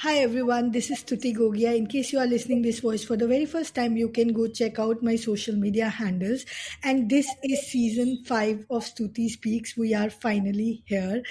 Hi everyone, this is Tuti Gogia. In case you are listening this voice for the very first time, you can go check out my social media handles. And this is season 5 of Stuti Speaks. We are finally here.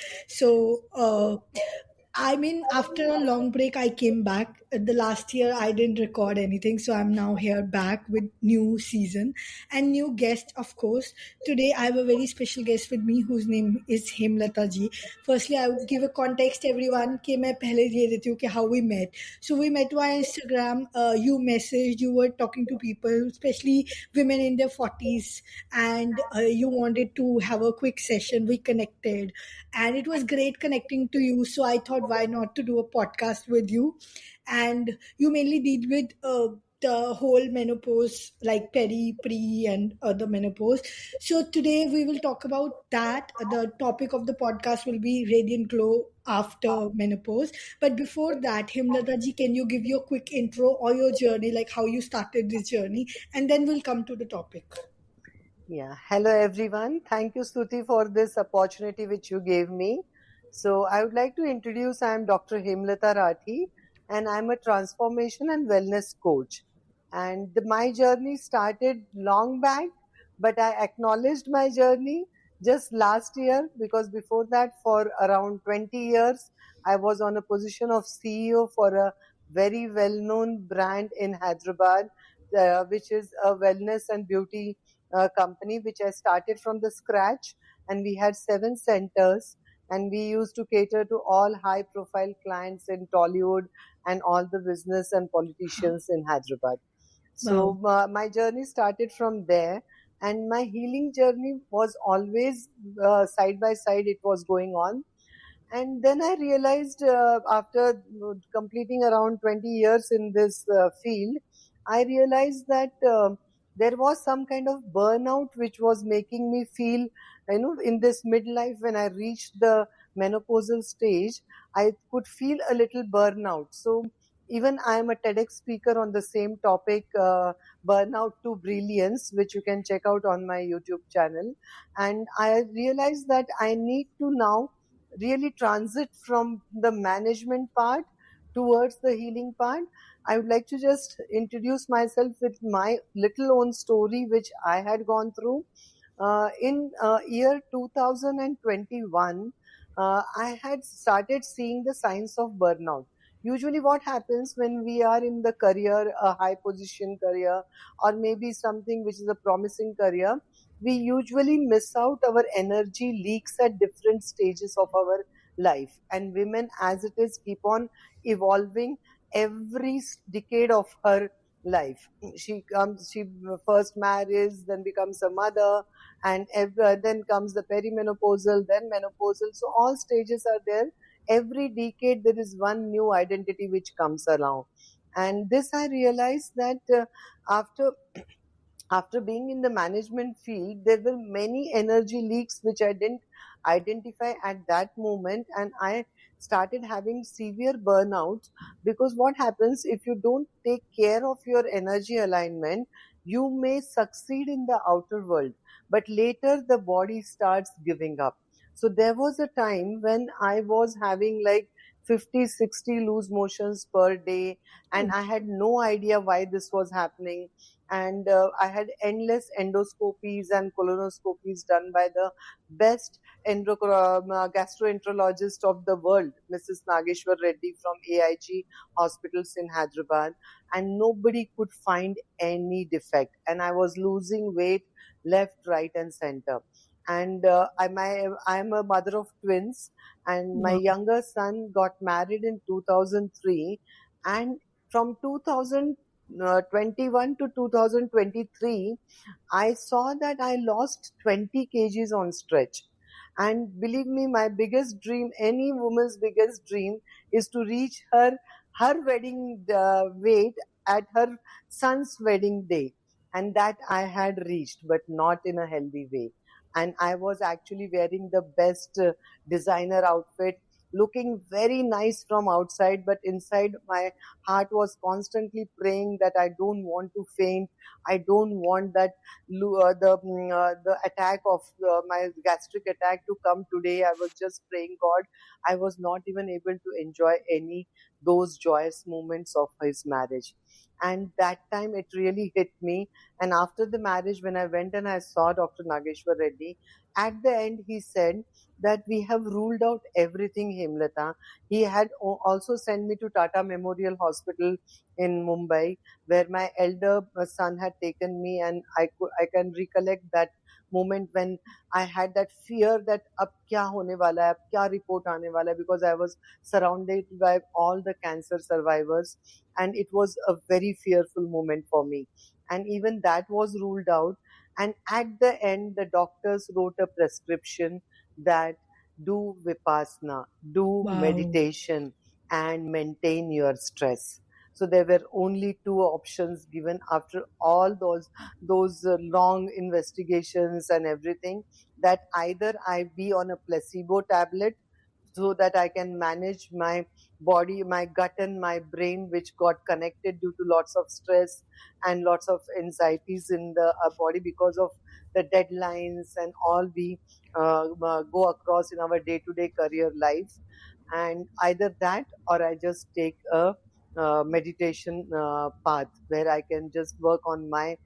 After a long break, I came back. The last year, I didn't record anything, so I'm now here back with new season and new guest, of course. Today, I have a very special guest with me whose name is Hemlata ji. Firstly, I would give a context everyone कि मैं पहले ये देती हूँ कि how we met. So we met via Instagram. You messaged. You were talking to people, especially women in their 40s, and you wanted to have a quick session. We connected, and it was great connecting to you. So I thought, why not to do a podcast with you? And you mainly deal with the whole menopause, like peri, pre, and other menopause. So today we will talk about that. The topic of the podcast will be radiant glow after menopause. But before that, Himlata ji, can you give your quick intro or your journey, like how you started this journey, and then we'll come to the topic. Yeah, hello everyone. Thank you, Stuti, for this opportunity which you gave me. So, I would like to introduce I am Dr. Hemlata Rathi, and I'm a transformation and wellness coach. And my journey started long back, but I acknowledged my journey just last year because before that, for around 20 years, I was on a position of CEO for a very well known brand in Hyderabad, which is a wellness and beauty company which I started from the scratch, and we had 7 centers, and we used to cater to all high profile clients in Tollywood and all the business and politicians in Hyderabad. Wow. So my journey started from there, and my healing journey was always side by side. It was going on, and then I realized after completing around 20 years in this field, I realized that there was some kind of burnout which was making me feel, in this midlife when I reached the menopausal stage, I could feel a little burnout. So even I am a TEDx speaker on the same topic, burnout to brilliance, which you can check out on my YouTube channel. And I realized that I need to now really transit from the management part towards the healing part. I would like to just introduce myself with my little own story which I had gone through. In year 2021, I had started seeing the signs of burnout. Usually, what happens when we are in the career, a high position career, or maybe something which is a promising career, we usually miss out. Our energy leaks at different stages of our life, and women as it is keep on evolving every decade of her life. She first marries, then becomes a mother, and then comes the perimenopausal, then menopausal. So all stages are there. Every decade there is one new identity which comes along, and this I realized that after being in the management field, there were many energy leaks which I didn't identify at that moment, and I started having severe burnouts. Because what happens if you don't take care of your energy alignment, you may succeed in the outer world, but later the body starts giving up. So there was a time when I was having like 50, 60 loose motions per day, and I had no idea why this was happening. And I had endless endoscopies and colonoscopies done by the best gastroenterologist of the world, Mrs. Nageshwar Reddy from AIG hospitals in Hyderabad, and nobody could find any defect. And I was losing weight left, right, and center. And I am a mother of twins, and my Wow. younger son got married in 2003, and from 2021 to 2023, I saw that I lost 20 kgs on stretch. And believe me, my biggest dream, any woman's biggest dream, is to reach her wedding weight at her son's wedding day. And that I had reached, but not in a healthy way. And I was actually wearing the best designer outfit, looking very nice from outside, but inside my heart was constantly praying that I don't want to faint. I don't want that the attack of my gastric attack to come today. I was just praying God. I was not even able to enjoy any those joyous moments of his marriage. And that time it really hit me. And after the marriage, when I went and I saw Dr. Nageshwar Reddy, at the end he said that we have ruled out everything, Hemlata. He had also sent me to Tata Memorial Hospital in Mumbai, where my elder son had taken me, and I can recollect that moment when I had that fear that ab kya hone wala hai, ab kya report aane wala hai, because I was surrounded by all the cancer survivors, and it was a very fearful moment for me. And even that was ruled out. And at the end, the doctors wrote a prescription that do vipassana, do Wow. meditation, and maintain your stress. So there were only two options given after all those long investigations and everything, that either I be on a placebo tablet so that I can manage my body, my gut, and my brain, which got connected due to lots of stress and lots of anxieties in the body because of the deadlines and all we go across in our day to day career life. And either that, or I just take a meditation path where I can just work on my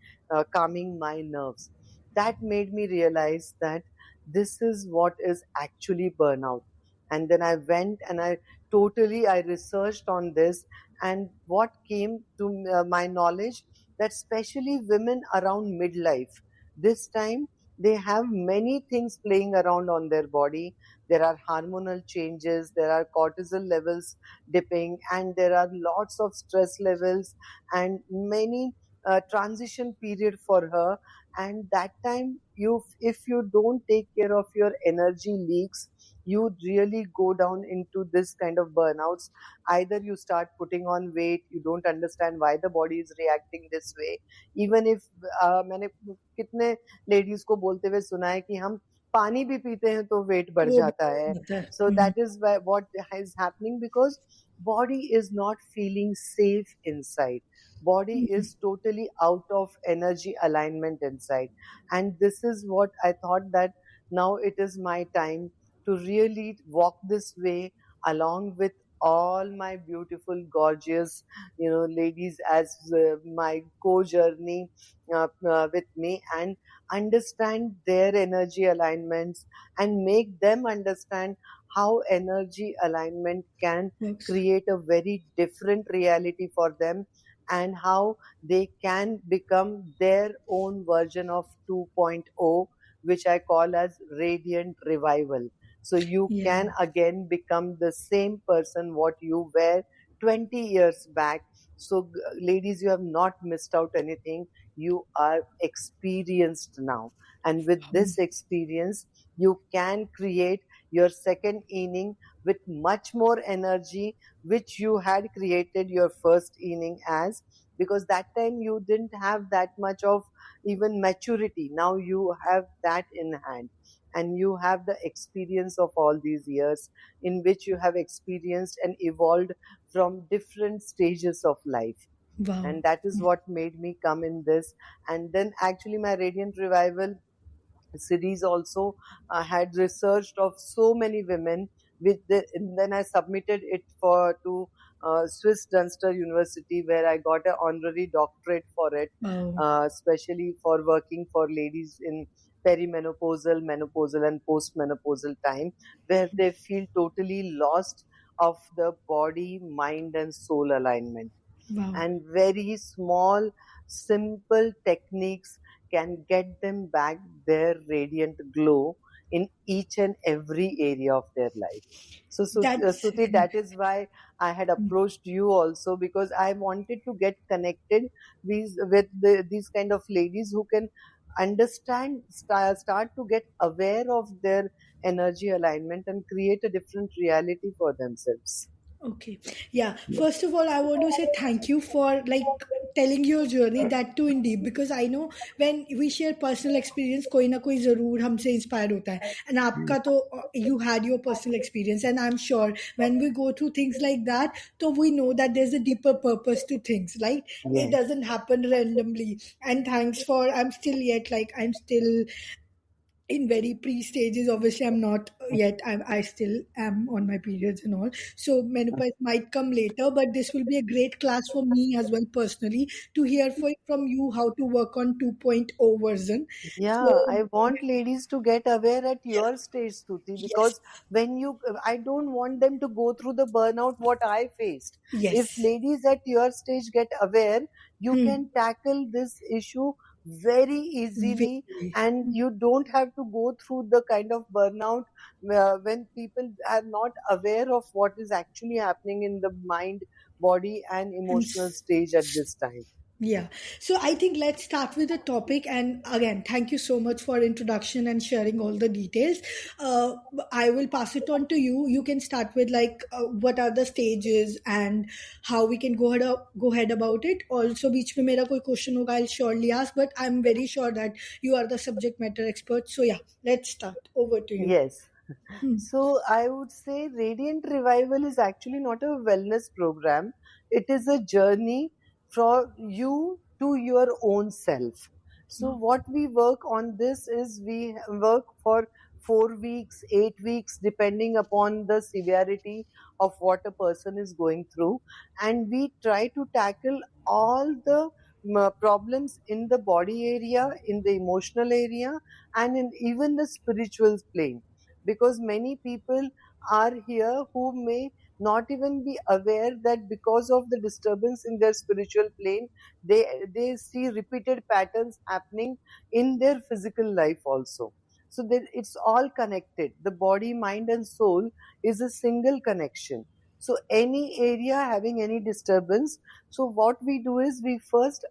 calming my nerves. That made me realize that this is what is actually burnout. And then I went and I researched on this, and what came to my knowledge, that especially women around midlife, this time they have many things playing around on their body. There are hormonal changes, there are cortisol levels dipping, and there are lots of stress levels and many transition period for her. And that time, you if you don't take care of your energy leaks, you really go down into this kind of burnouts. Either you start putting on weight, you don't understand why the body is reacting this way. Even if मैंने कितने ladies को बोलते हुए सुना है कि हम पानी भी पीते हैं तो वेट बढ़ वो भी जाता है. होता है। So that is what is happening, because body is not feeling safe inside. Body hmm, is totally out of energy alignment inside. And this is what I thought, that now it is my time to really walk this way along with all my beautiful, gorgeous, ladies as my co-journey with me, and understand their energy alignments and make them understand how energy alignment can works. create a very different reality for them, and how they can become their own version of 2.0, which I call as radiant revival. So you Yeah. can again become the same person what you were 20 years back. So ladies, you have not missed out anything. You are experienced now, and with this experience you can create your second inning with much more energy, which you had created your first inning as, because that time you didn't have that much of even maturity. Now you have that in hand, and you have the experience of all these years in which you have experienced and evolved from different stages of life. Wow. And that is what made me come in this. And then actually my Radiant Revival series also had researched of so many women with and then I submitted it for to Swiss Dunster University, where I got an honorary doctorate for it, Wow. especially for working for ladies in perimenopausal, menopausal, and postmenopausal time, where they feel totally lost of the body, mind, and soul alignment. Wow. And very small, simple techniques can get them back their radiant glow in each and every area of their life. So, That's Suti, that is why I had approached you also, because I wanted to get connected with these kind of ladies who can understand, start to get aware of their energy alignment and create a different reality for themselves. Okay. Yeah. First of all, I want to say thank you for like telling your journey, that too in deep, because I know when we share personal experience, कोई ना कोई जरूर हमसे inspired होता है. And आपका तो you had your personal experience, and I'm sure when we go through things like that, so we know that there's a deeper purpose to things. Like it Yes. doesn't happen randomly. And thanks for I'm still in very pre stages. Obviously I'm not yet. I still am on my periods and all, so menopause might come later, but this will be a great class for me as well personally, to hear from you how to work on 2.0 version. Yeah, So I want ladies to get aware at your stage, Stuti, yes, because I don't want them to go through the burnout what I faced. If yes. ladies at your stage get aware, you Hmm. can tackle this issue very easily, Very. and you don't have to go through the kind of burnout when people are not aware of what is actually happening in the mind, body, and And emotional stage at this time. yeah. So I think let's start with the topic. And again, thank you so much for introduction and sharing all the details. Uh, I will pass it on to you. You can start with like what are the stages and how we can go ahead about it. Also, बीच में मेरा कोई question होगा, I'll surely ask. But I'm very sure that you are the subject matter expert. So yeah, let's start. Over to you. Yes. Hmm. So I would say Radiant Revival is actually not a wellness program. It is a journey from you to your own self. So what we work on this is we work for 4 weeks, 8 weeks, depending upon the severity of what a person is going through. And we try to tackle all the problems in the body area, in the emotional area, and in even the spiritual plane, because many people are here who may not even be aware that because of the disturbance in their spiritual plane, they see repeated patterns happening in their physical life also. So that it's all connected. The body, mind, and soul is a single connection. So any area having any disturbance, so what we do is we first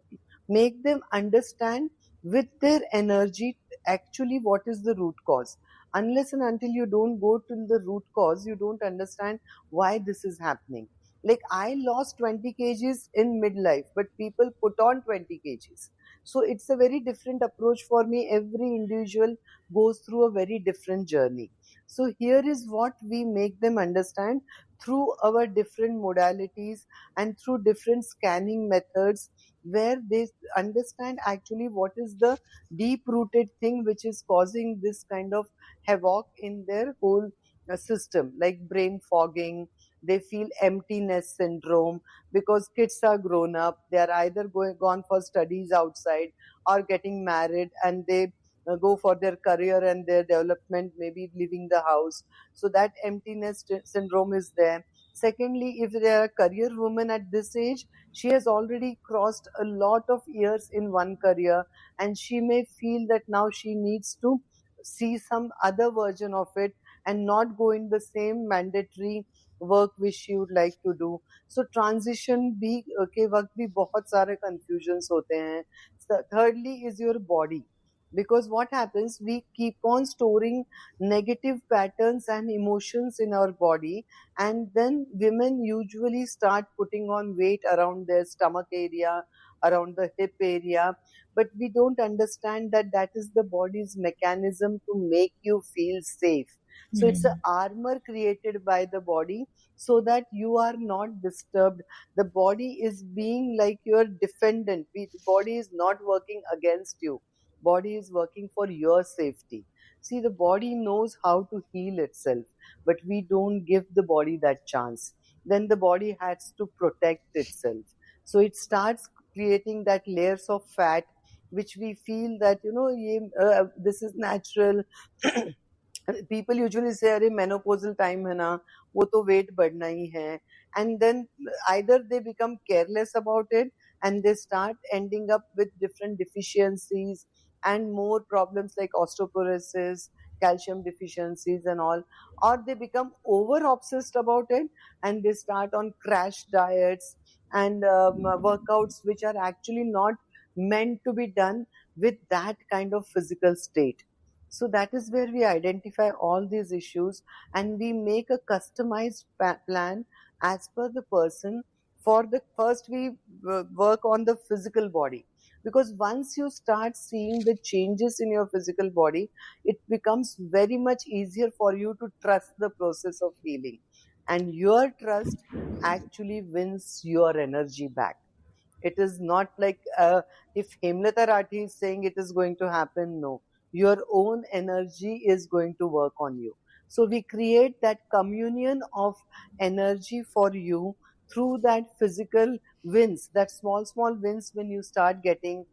make them understand with their energy actually what is the root cause. Unless and until you don't go to the root cause, you don't understand why this is happening. Like I lost 20 kgs in midlife, but people put on 20 kgs. So it's a very different approach for me. Every individual goes through a very different journey. So here is what we make them understand through our different modalities and through different scanning methods, where they understand actually what is the deep rooted thing which is causing this kind of havoc in their whole system, like brain fogging. They feel emptiness syndrome because kids are grown up. They are either gone for studies outside or getting married, and they go for their career and their development, maybe leaving the house. So that emptiness syndrome is there. Secondly, if they are a career woman at this age, she has already crossed a lot of years in one career, and she may feel that now she needs to see some other version of it and not go in the same mandatory work which she would like to do. So transition भी के वक्त भी बहुत सारे confusions होते हैं. Thirdly is your body, because what happens, we keep on storing negative patterns and emotions in our body, and then women usually start putting on weight around their stomach area, around the hip area, but we don't understand that that is the body's mechanism to make you feel safe. So it's an Hmm. armor created by the body so that you are not disturbed. The body is being like your defendant. The body is not working against you. Body is working for your safety. See, the body knows how to heal itself, but we don't give the body that chance. Then the body has to protect itself. So it starts creating that layers of fat, which we feel that this is natural. People usually say अरे menopausal time है ना, वो तो weight बढ़ना ही है, and then either they become careless about it and they start ending up with different deficiencies and more problems like osteoporosis, calcium deficiencies and all, or they become over obsessed about it and they start on crash diets and workouts which are actually not meant to be done with that kind of physical state. So that is where we identify all these issues and we make a customized plan as per the person. For the first, we work on the physical body, because once you start seeing the changes in your physical body, it becomes very much easier for you to trust the process of healing, and your trust actually wins your energy back. It is not like, if Hemlata Rathi is saying it is going to happen, no. Your own energy is going to work on you. So we create that communion of energy for you through that physical wins, that small, small wins when you start getting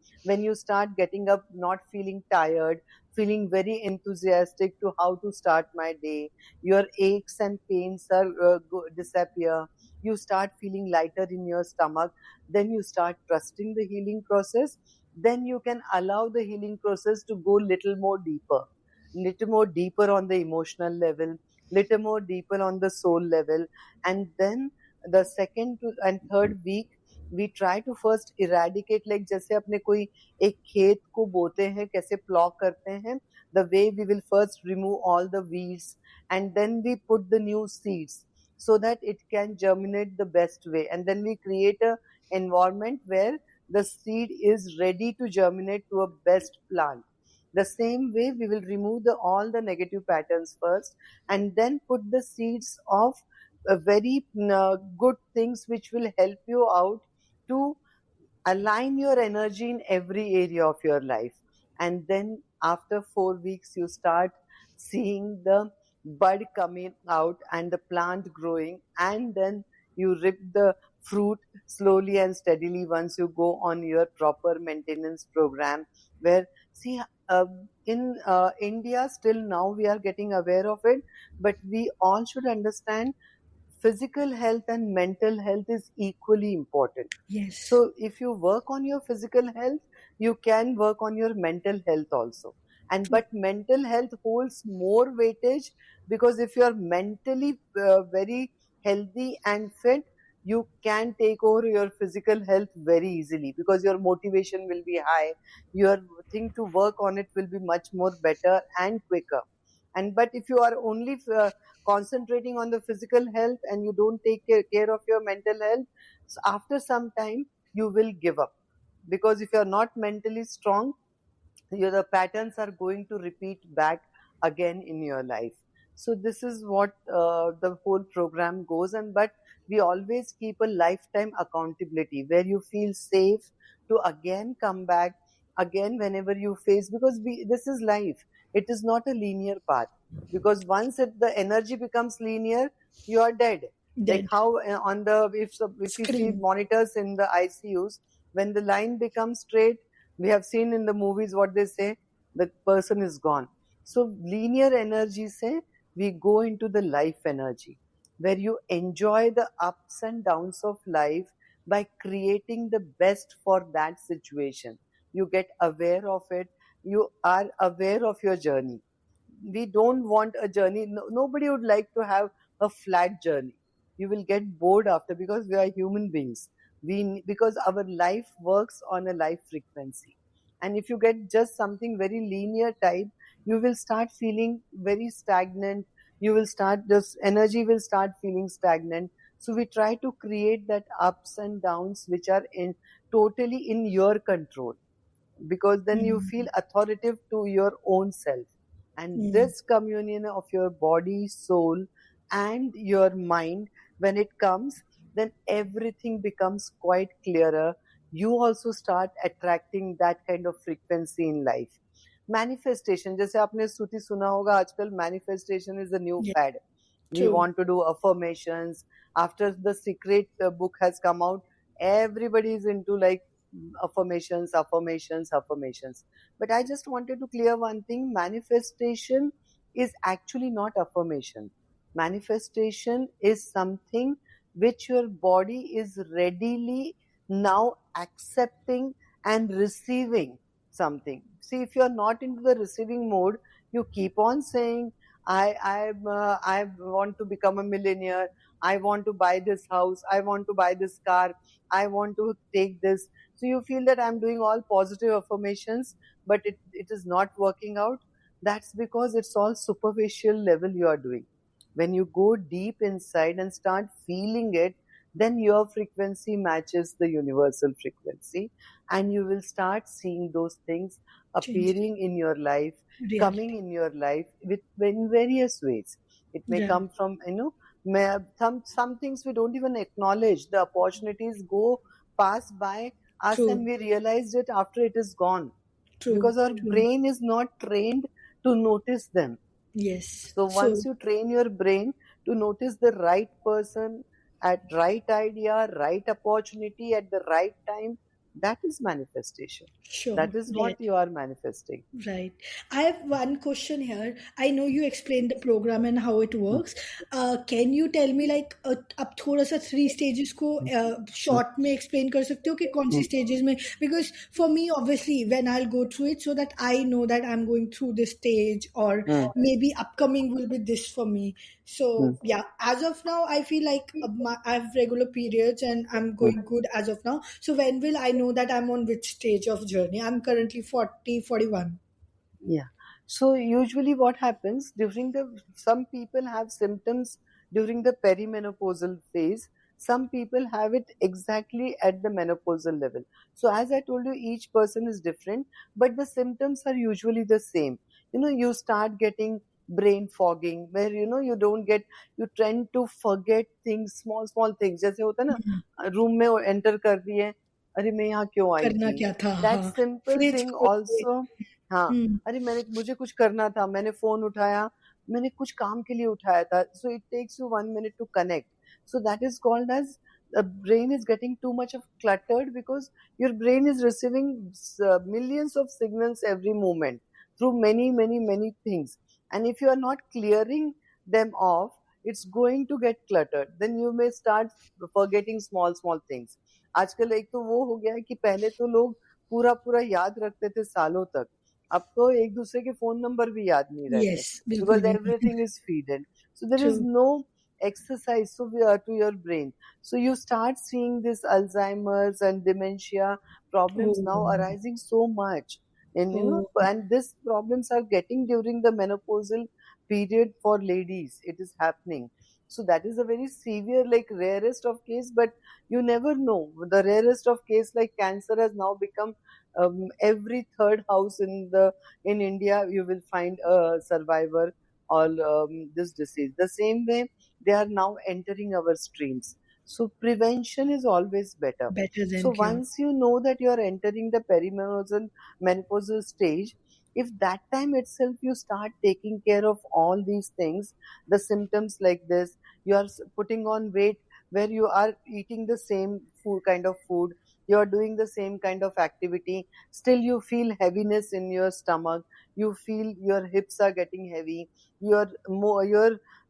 up, not feeling tired, feeling very enthusiastic to how to start my day. Your aches and pains are disappear. You start feeling lighter in your stomach, then you start trusting the healing process. Then you can allow the healing process to go little more deeper on the emotional level, little more deeper on the soul level. And then the second and third week, we try to first eradicate, like जैसे अपने कोई एक खेत को बोते हैं, कैसे plow करते हैं, the way we will first remove all the weeds, and then we put the new seeds so that it can germinate the best way, and then we create a environment where the seed is ready to germinate to a best plant. The same way, we will remove all the negative patterns first, and then put the seeds of very good things which will help you out to align your energy in every area of your life. And then after 4 weeks, you start seeing the bud coming out and the plant growing, and then you rip the fruit slowly and steadily once you go on your proper maintenance program. Where, see, in India, still now we are getting aware of it, but we all should understand physical health and mental health is equally important. Yes. So if you work on your physical health, you can work on your mental health also. And True. but mental health holds more weightage, because if you are mentally very healthy and fit, you can take over your physical health very easily, because your motivation will be high. Your thing to work on it will be much more better and quicker. And but if you are only concentrating on the physical health and you don't take care of your mental health, so after some time you will give up, because if you are not mentally strong, the patterns are going to repeat back again in your life. So this is what the whole program goes. And but we always keep a lifetime accountability where you feel safe to again come back again whenever you face, because this is life. It is not a linear path, because once the energy becomes linear, you are dead. Like Dead. how on the if you see Screen. monitors in the ICUs, when the line becomes straight, we have seen in the movies what they say, the person is gone. So linear energy say we go into the life energy, where you enjoy the ups and downs of life by creating the best for that situation. You get aware of it, you are aware of your journey. We don't want a journey, nobody would like to have a flat journey. You will get bored after, because we are human beings. Because our life works on a life frequency. And if you get just something very linear type, you will start feeling very stagnant. You will start, this energy will start feeling stagnant. So we try to create that ups and downs which are in totally in your control, because then you feel Mm. authoritative to your own self. And Mm. this communion of your body, soul, and your mind, when it comes, then everything becomes quite clearer. You also start attracting that kind of frequency in life. Manifestation, जैसे आपने श्रुति सुना होगा, आजकल manifestation is a new Yeah. fad. We True. want to do affirmations. After the secret book has come out, everybody is into like affirmations, affirmations, affirmations. But I just wanted to clear one thing: manifestation is actually not affirmation. Manifestation is something which your body is readily now accepting and receiving something. See, if you are not into the receiving mode, you keep on saying, I want to become a millionaire. I want to buy this house. I want to buy this car. I want to take this. So you feel that I'm doing all positive affirmations, but it is not working out. That's because it's all superficial level you are doing. When you go deep inside and start feeling it, then your frequency matches the universal frequency, and you will start seeing those things Changing appearing in your life, coming reality. in your life with in various ways. It may Yeah. come from, some things we don't even acknowledge. The opportunities go pass by us, and True. we realized it after it is gone, True. because our True. brain is not trained to notice them. Yes. So So once you train your brain to notice the right person at right idea, right opportunity at the right time, that is manifestation. sure. That is Right. what you are manifesting. Right. I have one question here. I know you explained the program and how it Hmm, works. Can you tell me like आप थोड़ा सा three stages को hmm, hmm, short में explain कर सकते हो कि कौन सी hmm, stages में, because for me obviously when I'll go through it so that I know that I'm going through this stage, or hmm, maybe upcoming will be this for me. hmm, So yeah, as of now I feel like I have regular periods and I'm hmm. going good as of now. So when will I know that I'm on which stage of journey? I'm currently 40, 41. Yeah. So usually what happens during some people have symptoms during the perimenopausal phase. Some people have it exactly at the menopausal level. So as I told you, each person is different, but the symptoms are usually the same. You start getting brain fogging, where you don't get, you tend to forget things, small small things. जैसे होता है हुँ, ना, room में enter कर दिए, अरे मैं यहाँ क्यों आई करना थी? क्या था? That हाँ, simple फ्रिज thing खोल के। also. हाँ, हुँ, अरे मुझे कुछ करना था, मैंने फ़ोन उठाया, मैंने कुछ काम के लिए उठाया था, so it takes you 1 minute to connect. So that is called as the brain is getting too much of cluttered, because your brain is receiving millions of signals every moment through many, many, many things. And if you are not clearing them off, it's going to get cluttered. Then you may start forgetting small, small things. आजकल एक तो वो हो गया है कि पहले तो लोग पूरा पूरा याद रखते थे सालों तक. अब तो एक दूसरे के फोन नंबर भी याद नहीं रहते, यस, बिल्कुल because भी नहीं। everything is feeded. So there true. is no exercise to your brain. So you start seeing this Alzheimer's and dementia problems now oh! arising so much. And oh! and these problems are getting during the menopausal period for ladies. It is happening. So that is a very severe, like rarest of case, but you never know. The rarest of case, like cancer, has now become every third house in India. You will find a survivor or this disease. The same way they are now entering our streams. So prevention is always better. Better So than cure. once you know that you are entering the menopausal stage, if that time itself you start taking care of all these things, the symptoms like this, you are putting on weight where you are eating the same food kind of food, you are doing the same kind of activity, still you feel heaviness in your stomach, you feel your hips are getting heavy, your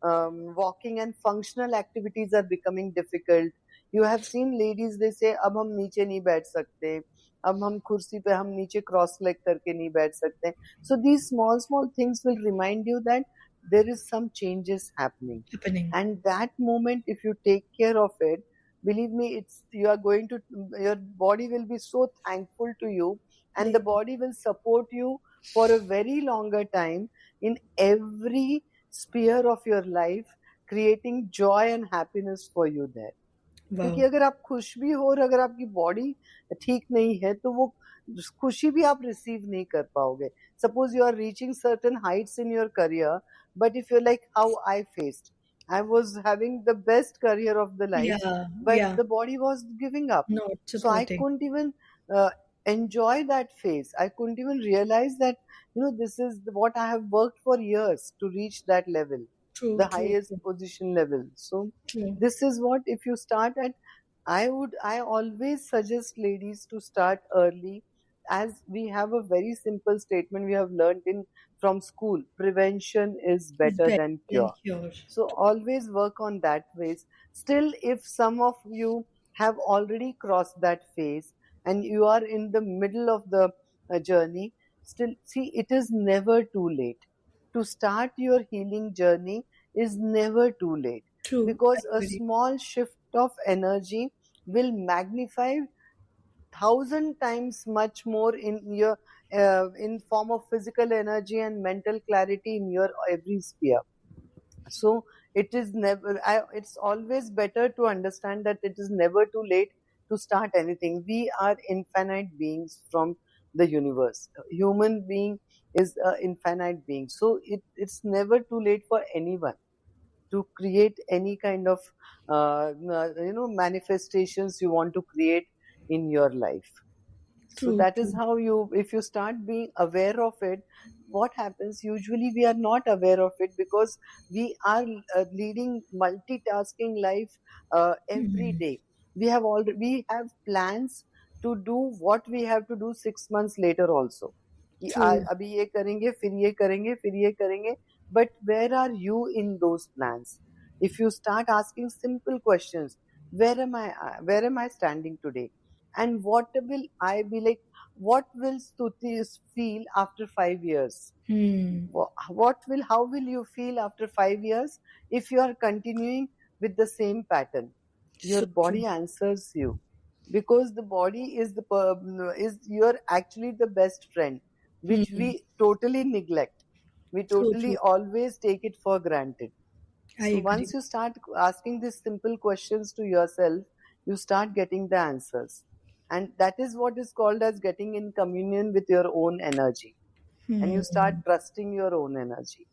walking and functional activities are becoming difficult. You have seen ladies, they say अब हम नीचे नहीं बैठ सकते, अब हम कुर्सी पे हम नीचे क्रॉस लेग करके नहीं बैठ सकते. So these small small things will remind you that there is some changes happening. Happening. And that moment, if you take care of it, believe me, it's you are going to, your body will be so thankful to you, and the like body will support you for a very longer time in every sphere of your life, creating joy and happiness for you there. क्योंकि wow! अगर आप खुश भी हो और अगर आपकी body ठीक नहीं है, तो वो खुशी भी आप रिसीव नहीं कर पाओगे. Suppose you are reaching certain heights in your career, but if you like how I faced, I was having the best career of the life, Yeah, but yeah, the body was giving up. not So I supporting. couldn't even enjoy that phase. I couldn't even realize that, this is what I have worked for years to reach that level, True, the true, highest true, position level. So true. this is what, if you start at, I always suggest ladies to start early, as we have a very simple statement we have learned in from school: prevention is It's better better than than cure. cure. So always work on that phase. Still, if some of you have already crossed that phase and you are in the middle of the journey, still see, it is never too late. To start your healing journey is never too late, True, I because a agree. small shift of energy will magnify 1,000 times much more in your in form of physical energy and mental clarity in your every sphere. So It is never, it's always better to understand that it is never too late to start anything. We are infinite beings from the universe. Human being is an infinite being. So it's never too late for anyone to create any kind of manifestations you want to create in your life. So True, that is true. how you, if you start being aware of it, what happens, usually we are not aware of it because we are leading multitasking life every Hmm. day. We have plans to do what we have to do 6 months later also, कि True. अभी ये करेंगे, फिर ये करेंगे, फिर ये करेंगे. But where are you in those plans? If you start asking simple questions, where am I standing today, and what will I be like? What will Stuti feel after 5 years? Hmm. How will you feel after 5 years if you are continuing with the same pattern? Your So true. body answers you, because the body is is your actually the best friend, which Hmm. we totally neglect. We So totally true. always take it for granted. I So agree. once you start asking these simple questions to yourself, you start getting the answers. And that is what is called as getting in communion with your own energy. And you start Hmm. trusting your own energy.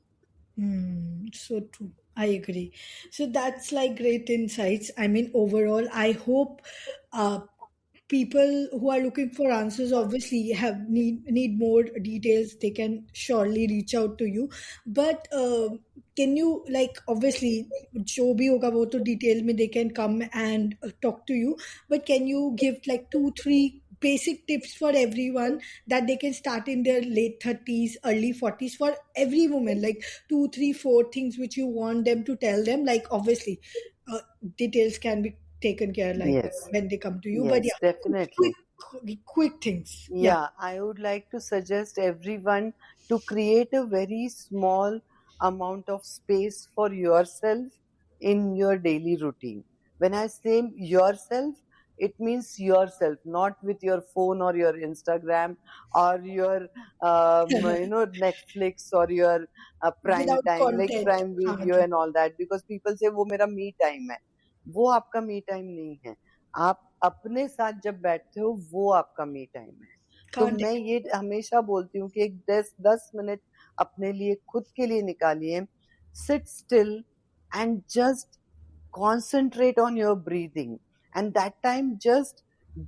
Hmm, so true. I agree. So that's like great insights. I mean, overall, I hope uh, people who are looking for answers obviously need more details. They can surely reach out to you. But can you, like, obviously जो भी होगा वो तो detail में they can come and talk to you. But can you give like 2 3 basic tips for everyone that they can start in their late 30s, early 40s, for every woman, like 2 3 4 things which you want them to tell them, like obviously uh, details can be taken care like Yes, when they come to you, but yes, yeah, definitely. quick things, yeah. Yeah, I would like to suggest everyone to create a very small amount of space for yourself in your daily routine. When I say yourself, it means yourself, not with your phone or your Instagram or your Netflix or your prime Without time, like content, prime हाँ video true. and all that, because people say वो मेरा me time है. वो आपका me time नहीं है. आप अपने साथ जब बैठते हो वो आपका मी टाइम है. तो Can't मैं ये हमेशा बोलती हूँ कि एक 10 10 मिनट अपने लिए खुद के लिए निकालिए. Seat still and just concentrate on your breathing, and that time just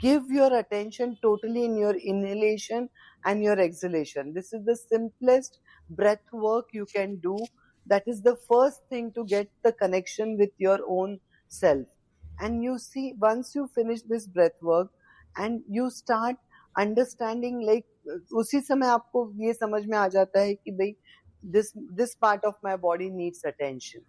give your attention totally in your inhalation and your exhalation. This is the simplest breath work you can do. That is the first thing to get the connection with your own self. And you see, once you finish this breath work and you start understanding, like उसी समय आपको ये समझ में आ जाता है कि भाई this part of my body needs attention.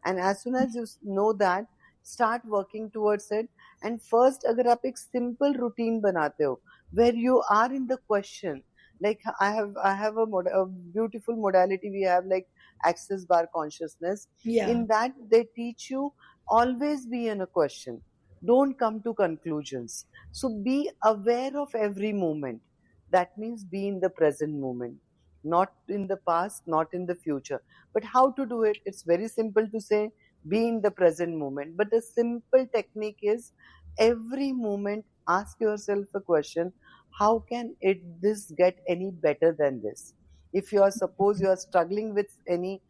And as soon as you know that, start working towards it. And first, अगर आप एक simple routine बनाते हो where you are in the question, like I have a beautiful modality we have, like access bar consciousness. yeah, In that they teach you always be in a question, don't come to conclusions. So be aware of every moment. That means be in the present moment, not in the past, not in the future. But how to do it? It's very simple to say, be in the present moment. But the simple technique is, every moment ask yourself a question, how can it this get any better than this? If you are, suppose you are struggling with any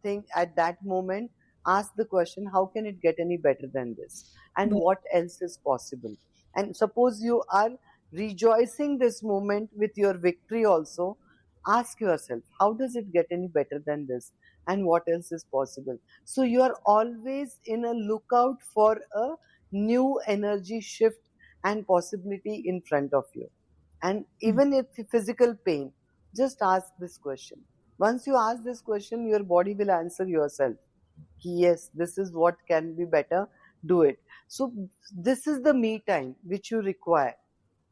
thing at that moment, ask the question, how can it get any better than this? And but what else is possible? And suppose you are rejoicing this moment with your victory also, ask yourself, how does it get any better than this? And what else is possible? So you are always in a lookout for a new energy shift and possibility in front of you. And even if physical pain, just ask this question. Once you ask this question, your body will answer yourself. Yes, this is what can be better. Do it. So this is the me time which you require,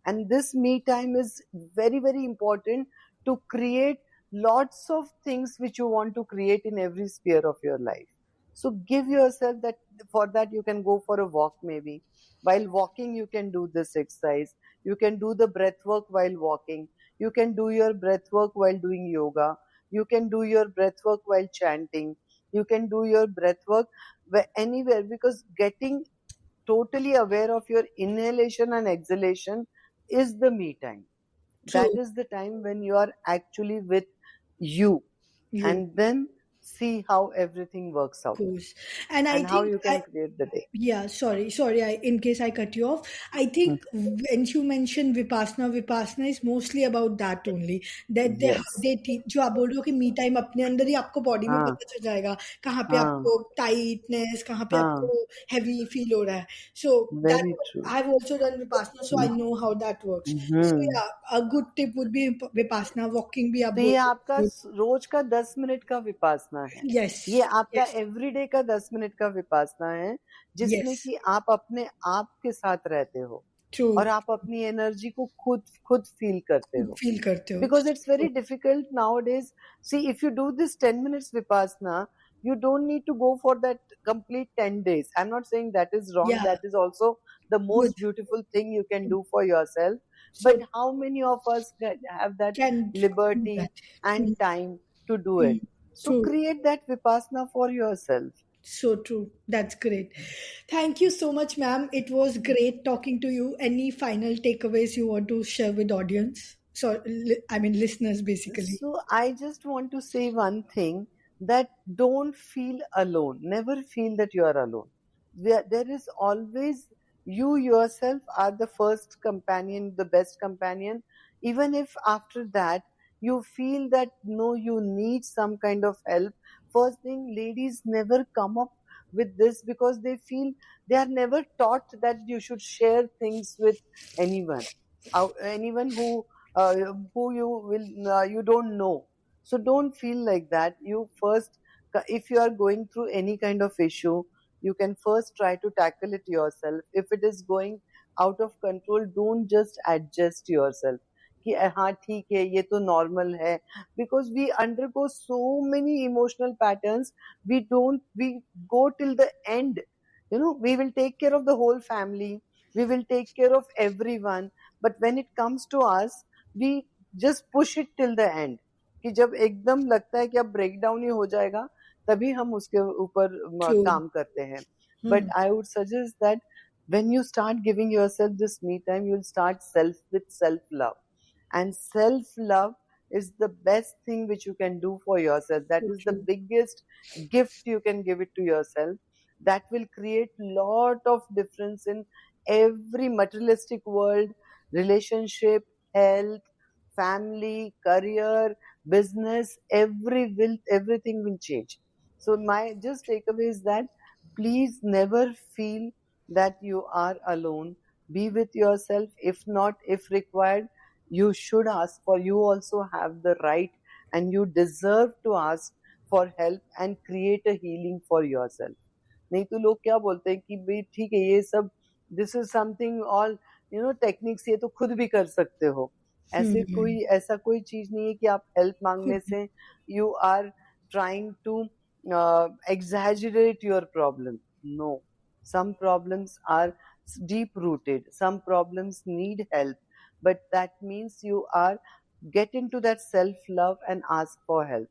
and this me time is very very important to create lots of things which you want to create in every sphere of your life. So give yourself that. For that you can go for a walk, maybe while walking you can do this exercise. You can do the breath work while walking. You can do your breath work while doing yoga. You can do your breath work while chanting. You can do your breath work anywhere, because getting totally aware of your inhalation and exhalation is the me time. That True. is the time when you are actually with you, You. and then see how everything works out Course. And I and how think you can create the day. yeah, sorry, in case I cut you off, I think when you mentioned Vipassana is mostly about that only. That they how Yes. they teach, जो आप बोल रहे हो कि me time अपने अंदर ही आपको body में हाँ, पता चल जाएगा कहाँ पे हाँ, आपको टाइटनेस, कहाँ पे हाँ, आपको heavy feel हो रहा है. So that very true. I have also done Vipassana, so I know how that works. So hmm yeah, a good tip would be Vipassana. Walking भी आप तो बोल ये रहे आपका हो. रोज का 10 मिनट का विपासना है। ये Yes, आपका yes, एवरीडे का 10 मिनट का विपासना है, जिसमें yes. कि आप अपने आप के साथ रहते हो True. और आप अपनी एनर्जी को खुद खुद फील करते खुद हो। फील करते हो. Because it's very difficult nowadays. See, if you do this 10 minutes vipassana, you don't need to go for that complete 10 days. I'm not saying that is wrong. Yeah, That is also the good. most beautiful thing you can do for yourself. But So how many of us have that can do liberty that. and Mm, time to do it? mm, So true. create that vipassana for yourself. So true. That's great. Thank you so much, ma'am. It was great talking to you. Any final takeaways you want to share with audience? So, I mean, listeners, basically. So I just want to say one thing, that don't feel alone. Never feel that you are alone. There is always, you yourself are the first companion, the best companion. Even if after that you feel that no, you need some kind of help. First thing, ladies never come up with this because they feel they are never taught that you should share things with anyone. Anyone uh, who you don't know. So don't feel like that. You first, if you are going through any kind of issue, you can first try to tackle it yourself. If it is going out of control, don't just adjust yourself कि हाँ ठीक है ये तो normal है, because we undergo so many emotional patterns. We go till the end. We will take care of the whole family, we will take care of everyone, but when it comes to us, we just push it till the end, कि जब एकदम लगता है कि अब break down ही हो जाएगा, तभी हम उसके ऊपर True. काम करते हैं. But Hmm. I would suggest that when you start giving yourself this me time, you'll start self love, and self love is the best thing which you can do for yourself. That So is the true. biggest gift you can give it to yourself. That will create lot of difference in every materialistic world, relationship, health, family, career, business, everything will change. So my just takeaway is that please never feel that you are alone. Be with yourself. If not, if required, you should ask for. You also have the right and you deserve to ask for help and create a healing for yourself. नहीं तो लोग क्या बोलते हैं कि भाई ठीक है ये सब, this is something all techniques, ये तो खुद भी कर सकते हो. Hmm. ऐसा कोई चीज नहीं है कि आप हेल्प मांगने से you are trying to exaggerate your problem. No, some problems are deep rooted, some problems need help, but that means you are get into that self love and ask for help.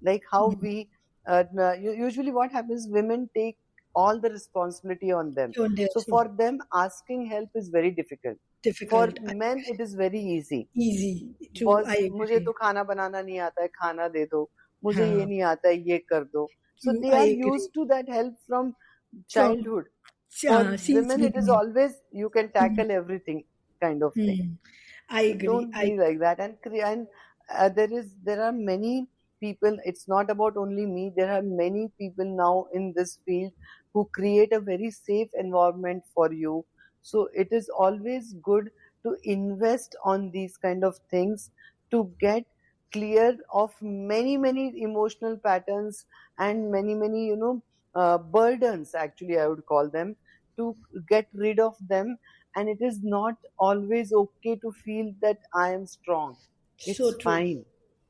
Like how Hmm. we usually what happens, women take all the responsibility on them. On their So for them asking help is very difficult. For difficult. men it is very easy. Easy. True. I boss मुझे तो agree. खाना बनाना नहीं आता है, खाना दे दो, मुझे ये हाँ, नहीं आता है, ये कर दो. So true. they I are agree. used to that help from From childhood. For since women it is beginning. always you can Hmm. tackle everything kind of thing. Hmm. I So agree. don't be like that. And there are many people. It's not about only me. There are many people now in this field who create a very safe environment for you. So it is always good to invest on these kind of things to get clear of many emotional patterns and many burdens. Actually, I would call them, to get rid of them. And it is not always okay to feel that I am strong. So It's true. fine.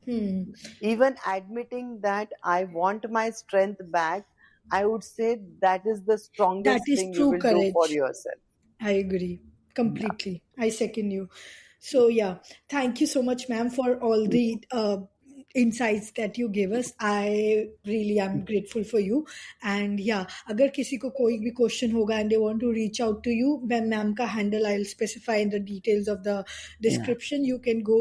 Hmm. Even admitting that I want my strength back, I would say that is the That strongest is thing you true will do for courage. yourself. I agree Yeah. completely. I second you. So yeah, thank you so much, ma'am, for all the insights that you give us. I really am grateful for you. And yeah, अगर किसी को कोई भी question होगा and they want to reach out to you, मैं ma'am का handle I'll specify in the details of the Yeah. description. You can go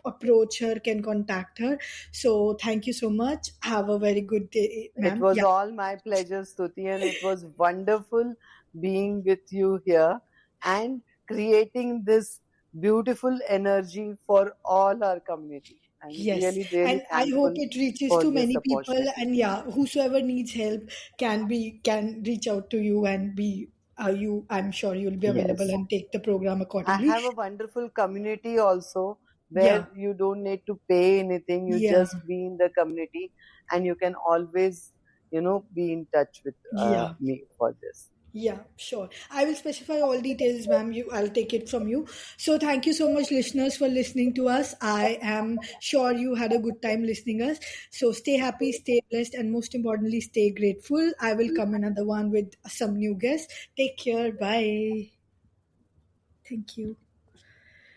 approach her, can contact her. So thank you so much. Have a very good day, It ma'am. was Yeah. all my pleasure, Stuti, and it was wonderful being with you here and creating this beautiful energy for all our community. I'm Yes, really, really and I hope thankful it reaches for to this many people. opportunity. And yeah, whosoever needs help can reach out to you and be you. I'm sure you'll be available Yes. and take the program I accordingly. have a wonderful community also Yeah, where you don't need to pay anything. You yeah, just be in the community and you can always, be in touch with yeah. me for this. Yeah, sure. I will specify all details, ma'am. I'll take it from you. So thank you so much, listeners, for listening to us. I am sure you had a good time listening us. So stay happy, stay blessed, and most importantly, stay grateful. I will come another one with some new guests. Take care. Bye. Thank you.